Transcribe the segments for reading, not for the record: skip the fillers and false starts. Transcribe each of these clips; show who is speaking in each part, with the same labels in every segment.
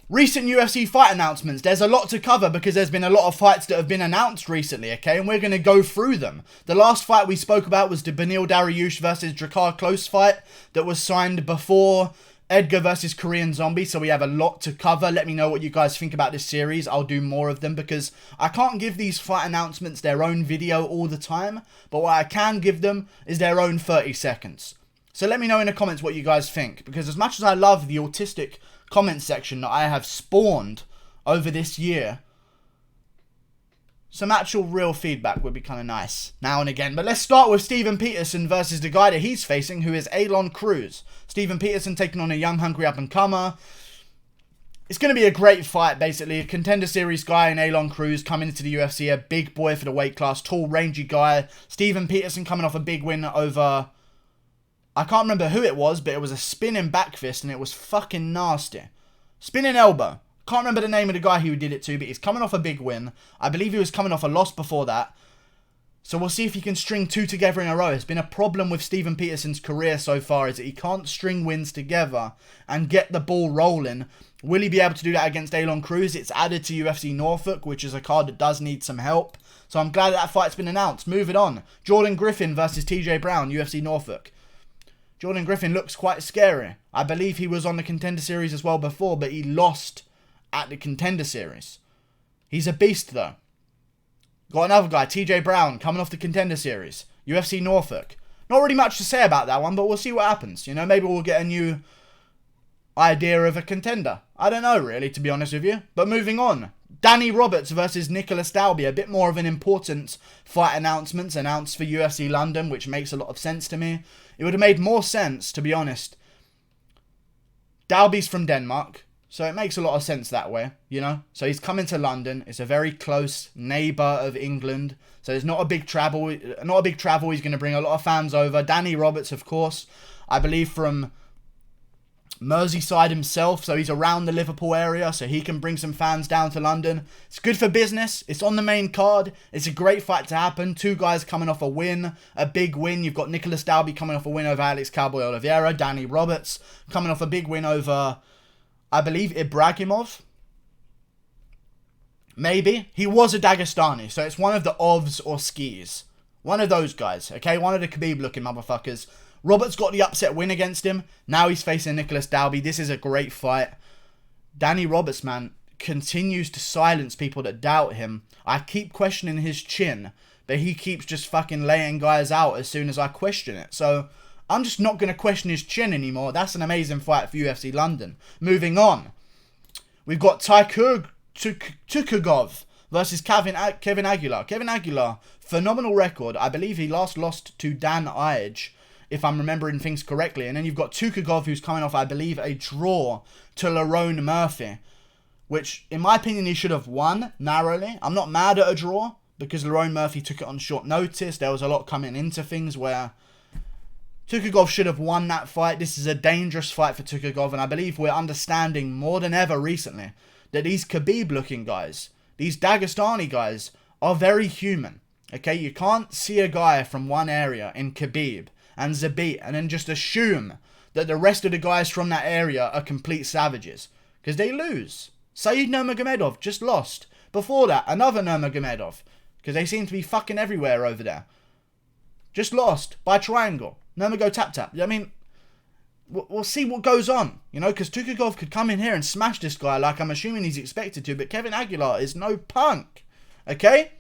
Speaker 1: Recent UFC fight announcements. There's a lot to cover because there's been a lot of fights that have been announced recently, okay? And we're going to go through them. The last fight we spoke about was the Beneil Dariush versus Jacare close fight that was signed before Edgar versus Korean Zombie. So we have a lot to cover. Let me know what you guys think about this series. I'll do more of them because I can't give these fight announcements their own video all the time. But what I can give them is their own 30 seconds. So let me know in the comments what you guys think. Because as much as I love the autistic comment section that I have spawned over this year, some actual real feedback would be kind of nice now and again. But let's start with Steven Peterson versus the guy that he's facing, who is Cruz. Steven Peterson taking on a young, hungry up-and-comer. It's going to be a great fight, basically. A contender series guy in Cruz coming into the UFC, a big boy for the weight class, tall, rangy guy. Steven Peterson coming off a big win over, I can't remember who it was, but it was a spinning back fist and it was fucking nasty. Spinning elbow. Can't remember the name of the guy who did it to, but he's coming off a big win. I believe he was coming off a loss before that. So we'll see if he can string two together in a row. It's been a problem with Steven Peterson's career so far, is that he can't string wins together and get the ball rolling. Will he be able to do that against Cruz? It's added to UFC Norfolk, which is a card that does need some help. So I'm glad that fight's been announced. Moving on. Jordan Griffin versus TJ Brown, UFC Norfolk. Jordan Griffin looks quite scary. I believe he was on the Contender Series as well before, but he lost at the Contender Series. He's a beast, though. Got another guy, TJ Brown, coming off the Contender Series. UFC Norfolk. Not really much to say about that one, but we'll see what happens. You know, maybe we'll get a new idea of a contender. I don't know, really, to be honest with you. But moving on. Danny Roberts versus Nicholas Dalby. A bit more of an important fight announcement announced for UFC London, which makes a lot of sense to me. It would have made more sense, to be honest. Dalby's from Denmark, so it makes a lot of sense that way, you know. So he's coming to London. It's a very close neighbour of England, so there's not a big travel. He's going to bring a lot of fans over. Danny Roberts, of course, I believe from Merseyside himself, so he's around the Liverpool area, so he can bring some fans down to London. It's good for business. It's on the main card. It's a great fight to happen. Two guys coming off a win, a big win. You've got Nicholas Dalby coming off a win over Alex Cowboy Oliveira. Danny Roberts coming off a big win over, I believe, Abdurakhimov. Maybe. He was a Dagestani, so it's one of the Ovs or Skis. One of those guys, okay? One of the Khabib-looking motherfuckers. Roberts got the upset win against him. Now he's facing Nicholas Dalby. This is a great fight. Danny Roberts, man, continues to silence people that doubt him. I keep questioning his chin, but he keeps just fucking laying guys out as soon as I question it. So I'm just not going to question his chin anymore. That's an amazing fight for UFC London. Moving on. We've got Tukhugov versus Kevin Aguilar. Kevin Aguilar, phenomenal record. I believe he last lost to Dan Ige, if I'm remembering things correctly. And then you've got Tukhugov, who's coming off, I believe, a draw to Lerone Murphy, which, in my opinion, he should have won narrowly. I'm not mad at a draw, because Lerone Murphy took it on short notice. There was a lot coming into things where Tukhugov should have won that fight. This is a dangerous fight for Tukhugov, and I believe we're understanding more than ever recently that these Khabib-looking guys, these Dagestani guys, are very human. Okay, you can't see a guy from one area in Khabib and Zabit and then just assume that the rest of the guys from that area are complete savages, because they lose. Saeed Nurmagomedov just lost. Before that, another Nurmagomedov, because they seem to be fucking everywhere over there. Just lost by triangle. Nurmago tap. I mean, we'll see what goes on, you know, because Tukhugov could come in here and smash this guy like I'm assuming he's expected to, but Kevin Aguilar is no punk, okay?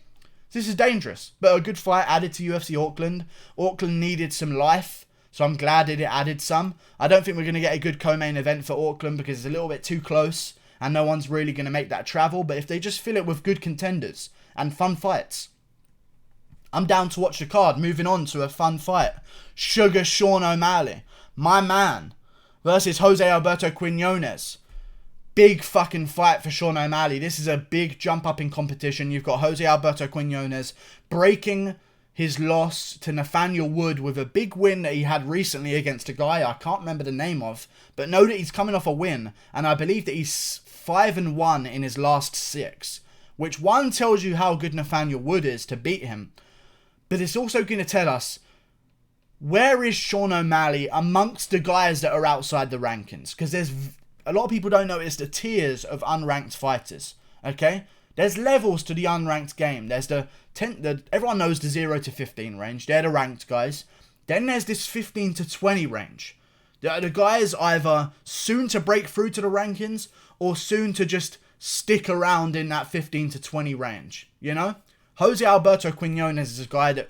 Speaker 1: This is dangerous, but a good fight added to UFC Auckland. Auckland needed some life, so I'm glad that it added some. I don't think we're going to get a good co-main event for Auckland because it's a little bit too close and no one's really going to make that travel, but if they just fill it with good contenders and fun fights, I'm down to watch the card. Moving on to a fun fight. Sugar Sean O'Malley, my man, versus Jose Alberto Quinonez. Big fucking fight for Sean O'Malley. This is a big jump up in competition. You've got Jose Alberto Quinonez breaking his loss to Nathaniel Wood with a big win that he had recently against a guy I can't remember the name of, but know that he's coming off a win, and I believe that he's 5-1 in his last 6, which one tells you how good Nathaniel Wood is to beat him, but it's also going to tell us where is Sean O'Malley amongst the guys that are outside the rankings, because there's a lot of people don't notice the tiers of unranked fighters, okay? There's levels to the unranked game. There's everyone knows the 0 to 15 range. They're the ranked guys. Then there's this 15 to 20 range. The guys either soon to break through to the rankings or soon to just stick around in that 15 to 20 range, you know? Jose Alberto Quinonez is a guy that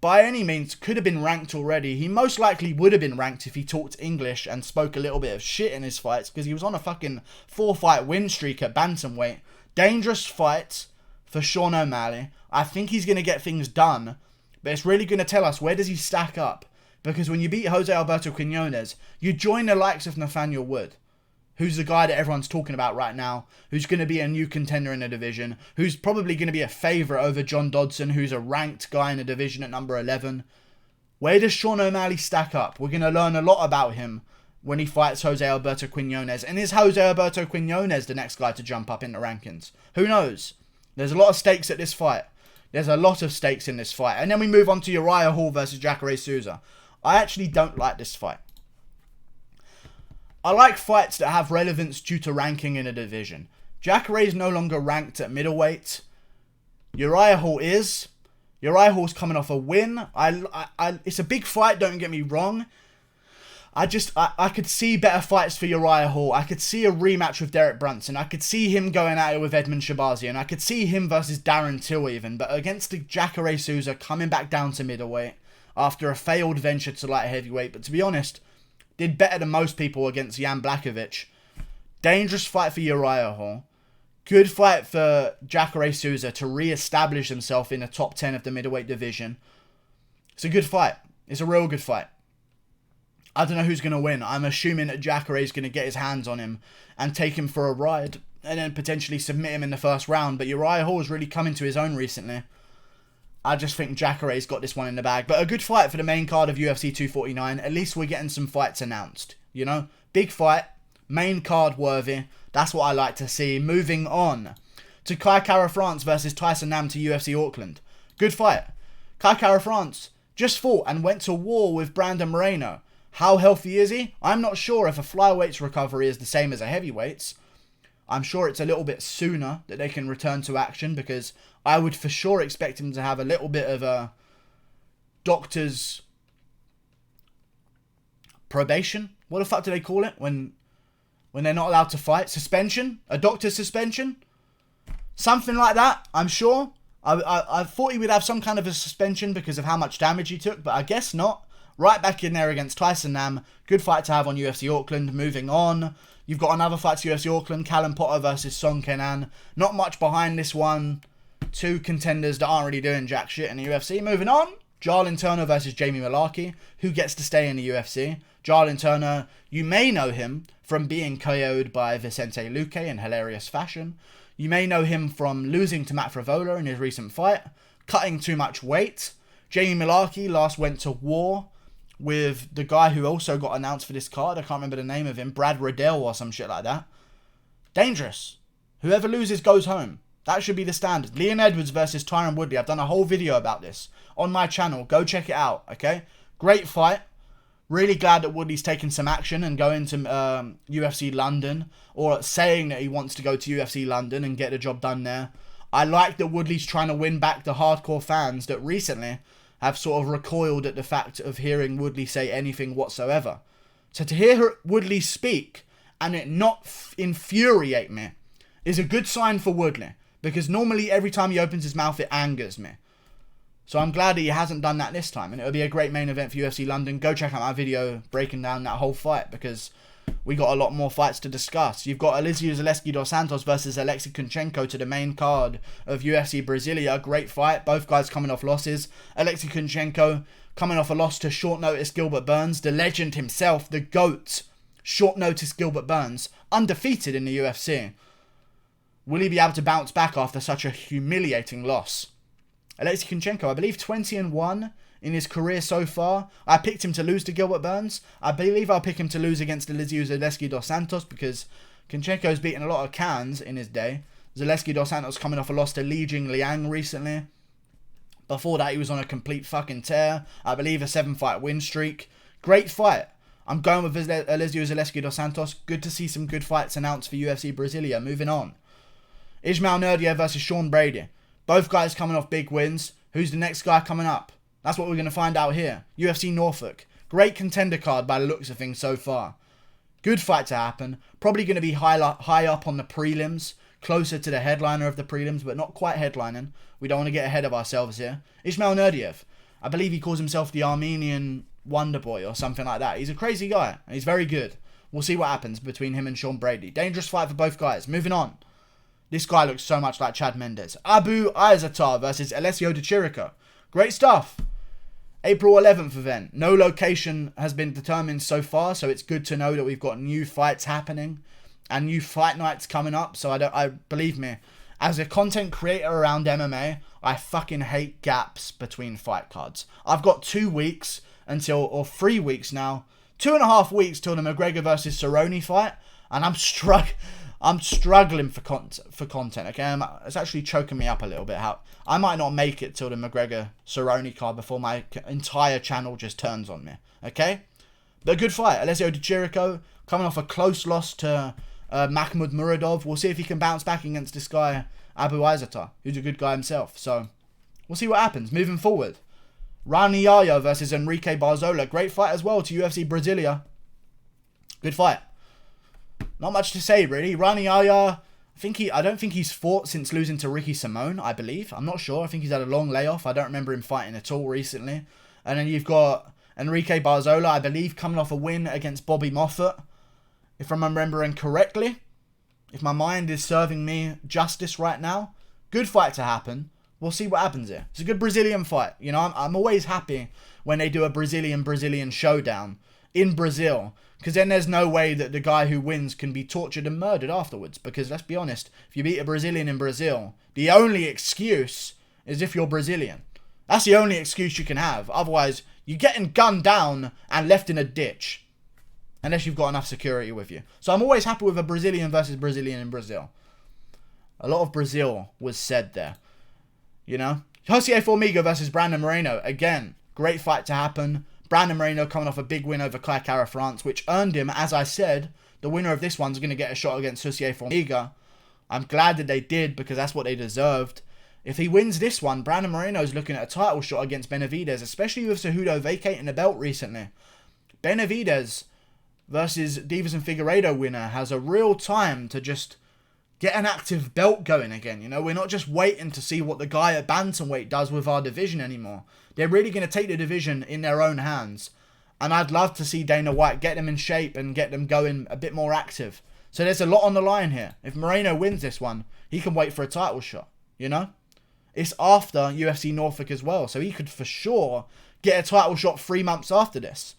Speaker 1: by any means could have been ranked already. He most likely would have been ranked if he talked English and spoke a little bit of shit in his fights, because he was on a fucking 4-fight win streak at bantamweight. Dangerous fight for Sean O'Malley. I think he's going to get things done, but it's really going to tell us where does he stack up. Because when you beat Jose Alberto Quinonez, you join the likes of Nathaniel Wood, who's the guy that everyone's talking about right now, who's going to be a new contender in the division, who's probably going to be a favourite over John Dodson, who's a ranked guy in the division at number 11. Where does Sean O'Malley stack up? We're going to learn a lot about him when he fights Jose Alberto Quinonez. And is Jose Alberto Quinonez the next guy to jump up in the rankings? Who knows? There's a lot of stakes at this fight. There's a lot of stakes in this fight. And then we move on to Uriah Hall versus Jacare Souza. I actually don't like this fight. I like fights that have relevance due to ranking in a division. Jacare is no longer ranked at middleweight. Uriah Hall is. Uriah Hall's coming off a win. It's a big fight, don't get me wrong. I could see better fights for Uriah Hall. I could see a rematch with Derek Brunson. I could see him going at it with Edmund Shabazian. I could see him versus Darren Till even. But against the Jacare Souza coming back down to middleweight after a failed venture to light heavyweight. But to be honest, did better than most people against Jan Blachowicz. Dangerous fight for Uriah Hall. Good fight for Jacare Souza to re-establish himself in the top 10 of the middleweight division. It's a good fight. It's a real good fight. I don't know who's going to win. I'm assuming that Jacare is going to get his hands on him and take him for a ride and then potentially submit him in the first round. But Uriah Hall has really come into his own recently. I just think Jacare's got this one in the bag. But a good fight for the main card of UFC 249. At least we're getting some fights announced, you know? Big fight, main card worthy. That's what I like to see. Moving on to Kai Kara-France versus Tyson Nam to UFC Auckland. Good fight. Kai Kara-France just fought and went to war with Brandon Moreno. How healthy is he? I'm not sure if a flyweights recovery is the same as a heavyweight's. I'm sure it's a little bit sooner that they can return to action, because I would for sure expect him to have a little bit of a doctor's probation. What the fuck do they call it when they're not allowed to fight? Suspension? A doctor's suspension? Something like that, I'm sure. I thought he would have some kind of a suspension because of how much damage he took, but I guess not. Right back in there against Tyson Nam. Good fight to have on UFC Auckland. Moving on. You've got another fight to UFC Auckland. Callum Potter versus Song Kenan. Not much behind this one. Two contenders that aren't really doing jack shit in the UFC. Moving on. Jarlin Turner versus Jamie Malarkey. Who gets to stay in the UFC? Jarlin Turner, you may know him from being KO'd by Vicente Luque in hilarious fashion. You may know him from losing to Matt Frivola in his recent fight. Cutting too much weight. Jamie Malarkey last went to war with the guy who also got announced for this card. I can't remember the name of him. Brad Riddell or some shit like that. Dangerous. Whoever loses goes home. That should be the standard. Leon Edwards versus Tyron Woodley. I've done a whole video about this on my channel. Go check it out, okay? Great fight. Really glad that Woodley's taking some action and going to UFC London, or saying that he wants to go to UFC London and get the job done there. I like that Woodley's trying to win back the hardcore fans that recently have sort of recoiled at the fact of hearing Woodley say anything whatsoever. So to hear Woodley speak and it not infuriate me is a good sign for Woodley, because normally every time he opens his mouth it angers me. So I'm glad he hasn't done that this time, and it'll be a great main event for UFC London. Go check out my video breaking down that whole fight, because we got a lot more fights to discuss. You've got Elizeu Zaleski dos Santos versus Alexei Kunchenko to the main card of UFC Brasilia. Great fight. Both guys coming off losses. Alexei Kunchenko coming off a loss to short notice Gilbert Burns. The legend himself, the GOAT. Short notice Gilbert Burns. Undefeated in the UFC. Will he be able to bounce back after such a humiliating loss? Alexei Kunchenko, I believe 20-1 in his career so far. I picked him to lose to Gilbert Burns. I believe I'll pick him to lose against Elizeu Zaleski dos Santos, because Kunchenko's beaten a lot of cans in his day. Zaleski dos Santos coming off a loss to Li Jing Liang recently. Before that, he was on a complete fucking tear. I believe a 7-fight win streak. Great fight. I'm going with Eliseo Zaleski dos Santos. Good to see some good fights announced for UFC Brasilia. Moving on. Ismail Naurdiev versus Sean Brady. Both guys coming off big wins. Who's the next guy coming up? That's what we're going to find out here. UFC Norfolk. Great contender card by the looks of things so far. Good fight to happen. Probably going to be high up on the prelims. Closer to the headliner of the prelims, but not quite headlining. We don't want to get ahead of ourselves here. Ismail Naurdiev. I believe he calls himself the Armenian Wonder Boy or something like that. He's a crazy guy. And he's very good. We'll see what happens between him and Sean Brady. Dangerous fight for both guys. Moving on. This guy looks so much like Chad Mendes. Abu Aizatar versus Alessio de Chirico. Great stuff. April 11th event. No location has been determined so far, so it's good to know that we've got new fights happening and new fight nights coming up. So I believe me, as a content creator around MMA, I fucking hate gaps between fight cards. I've got 2 weeks until, or 3 weeks now, 2.5 weeks till the McGregor versus Cerrone fight, and I'm struggling for content. Okay, it's actually choking me up a little bit. How I might not make it till the McGregor Cerrone card before my entire channel just turns on me. Okay, but a good fight. Alessio de Chirico coming off a close loss to Makhmud Muradov. We'll see if he can bounce back against this guy Abu Aizatar, who's a good guy himself. So we'll see what happens moving forward. Rani Yahya versus Enrique Barzola. Great fight as well to UFC Brasilia. Good fight. Not much to say, really. Rani Yahya, I don't think he's fought since losing to Ricky Simone, I believe. I'm not sure. I think he's had a long layoff. I don't remember him fighting at all recently. And then you've got Enrique Barzola, I believe, coming off a win against Bobby Moffett, if I'm remembering correctly. If my mind is serving me justice right now. Good fight to happen. We'll see what happens here. It's a good Brazilian fight. You know, I'm always happy when they do a Brazilian showdown in Brazil. Because then there's no way that the guy who wins can be tortured and murdered afterwards. Because let's be honest, if you beat a Brazilian in Brazil, the only excuse is if you're Brazilian. That's the only excuse you can have. Otherwise, you're getting gunned down and left in a ditch. Unless you've got enough security with you. So I'm always happy with a Brazilian versus Brazilian in Brazil. A lot of Brazil was said there. You know? Jose Formiga versus Brandon Moreno. Again, great fight to happen. Brandon Moreno coming off a big win over Kai Kara France, which earned him, as I said, the winner of this one's going to get a shot against Jose Formiga. I'm glad that they did, because that's what they deserved. If he wins this one, Brandon Moreno's looking at a title shot against Benavidez, especially with Cejudo vacating the belt recently. Benavidez versus Divas and Figueiredo winner has a real time to just get an active belt going again. You know, we're not just waiting to see what the guy at bantamweight does with our division anymore. They're really going to take the division in their own hands. And I'd love to see Dana White get them in shape and get them going a bit more active. So there's a lot on the line here. If Moreno wins this one, he can wait for a title shot, you know? It's after UFC Norfolk as well, so he could for sure get a title shot 3 months after this.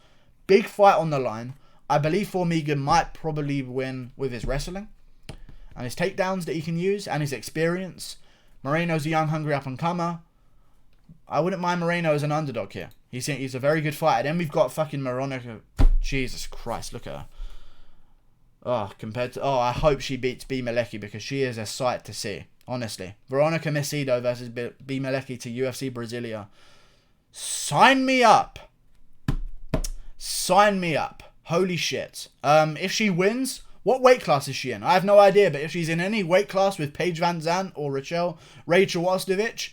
Speaker 1: Big fight on the line. I believe Formiga might probably win with his wrestling and his takedowns that he can use and his experience. Moreno's a young, hungry up-and-comer. I wouldn't mind Moreno as an underdog here. He's a very good fighter. Then we've got fucking Veronica. Jesus Christ, look at her. Oh, I hope she beats B. Malarkey, because she is a sight to see. Honestly. Veronica Macedo versus B. Malarkey to UFC Brasilia. Sign me up. Sign me up. Holy shit. If she wins, what weight class is she in? I have no idea, but if she's in any weight class with Paige Van Zandt or Rachel Ostovich,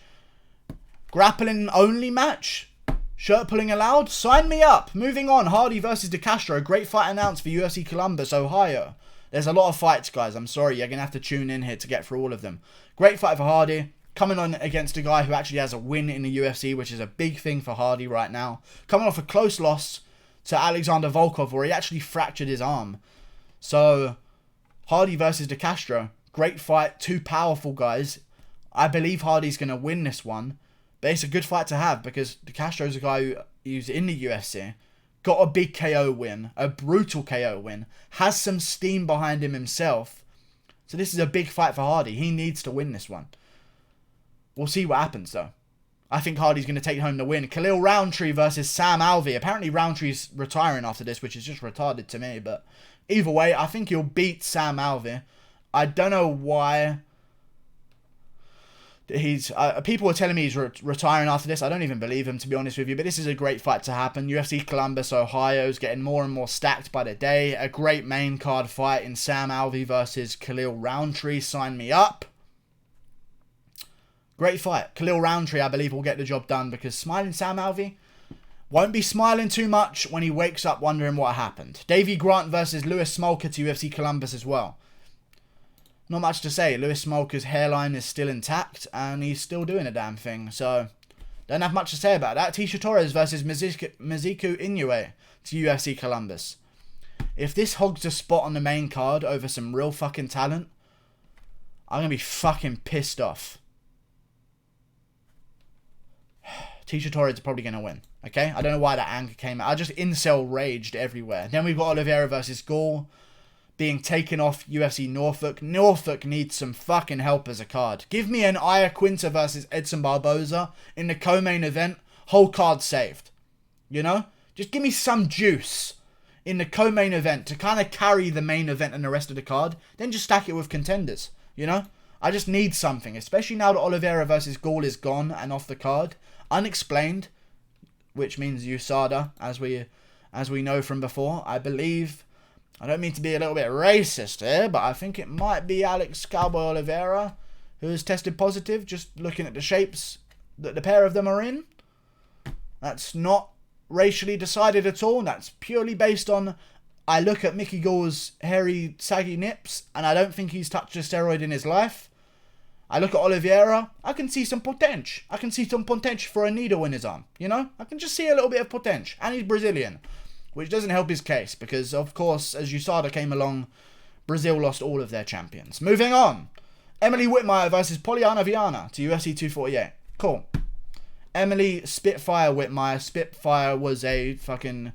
Speaker 1: grappling only match, shirt pulling allowed, sign me up. Moving on, Hardy versus De Castro. Great fight announced for UFC Columbus, Ohio. There's a lot of fights, guys. I'm sorry, you're going to have to tune in here to get through all of them. Great fight for Hardy. Coming on against a guy who actually has a win in the UFC, which is a big thing for Hardy right now. Coming off a close loss to Alexander Volkov, where he actually fractured his arm. So, Hardy versus De Castro. Great fight. Two powerful guys. I believe Hardy's going to win this one. But it's a good fight to have, because De Castro's a guy who's in the UFC. Got a big KO win. A brutal KO win. Has some steam behind him himself. So this is a big fight for Hardy. He needs to win this one. We'll see what happens, though. I think Hardy's going to take home the win. Khalil Rountree versus Sam Alvey. Apparently Rountree's retiring after this, which is just retarded to me. But either way, I think he'll beat Sam Alvey. I don't know why He's people were telling me he's retiring after this. I don't even believe him, to be honest with you, but this is a great fight to happen. UFC Columbus, Ohio's getting more and more stacked by the day. A great main card fight in Sam Alvey versus Khalil Rountree. Sign me up. Great fight. Khalil Rountree, I believe, will get the job done, because smiling Sam Alvey won't be smiling too much when he wakes up wondering what happened. Davey Grant versus Lewis Smolka to UFC Columbus as well. Not much to say. Lewis Smolka's hairline is still intact, and he's still doing a damn thing. So, don't have much to say about that. Tisha Torres versus Mizuku Inoue to UFC Columbus. If this hogs a spot on the main card over some real fucking talent, I'm going to be fucking pissed off. Tisha Torres is probably going to win. Okay? I don't know why that anger came out. I just incel raged everywhere. Then we've got Oliveira versus Gall being taken off UFC Norfolk. Norfolk needs some fucking help as a card. Give me an Iaquinta versus Edson Barboza in the co-main event. Whole card saved. You know? Just give me some juice in the co-main event to kind of carry the main event and the rest of the card. Then just stack it with contenders. You know? I just need something. Especially now that Oliveira versus Gall is gone and off the card. Unexplained. Which means USADA, as we know from before. I believe... I don't mean to be a little bit racist here, but I think it might be Alex Cowboy Oliveira who has tested positive, just looking at the shapes that the pair of them are in. That's not racially decided at all. That's purely based on, I look at Mickey Gall's hairy, saggy nips, and I don't think he's touched a steroid in his life. I look at Oliveira, I can see some potential. I can see some potential for a needle in his arm, you know? I can just see a little bit of potential. And he's Brazilian. Which doesn't help his case, because, of course, as USADA came along, Brazil lost all of their champions. Moving on. Emily Whitmire versus Poliana Viana to UFC 248. Cool. Emily Spitfire Whitmire. Spitfire was a fucking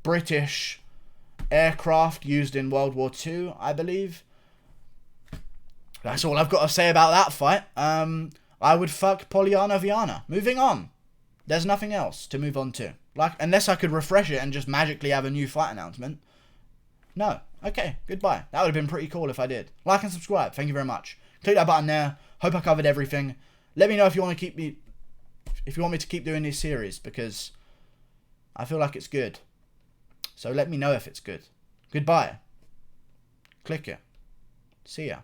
Speaker 1: British aircraft used in World War II, I believe. That's all I've got to say about that fight. I would fuck Poliana Viana. Moving on. There's nothing else to move on to. Like, unless I could refresh it and just magically have a new fight announcement. No. Okay, goodbye. That would have been pretty cool if I did. Like and subscribe. Thank you very much. Click that button there. Hope I covered everything. Let me know if you want to keep me... If you want me to keep doing this series, because I feel like it's good. So let me know if it's good. Goodbye. Click it. See ya.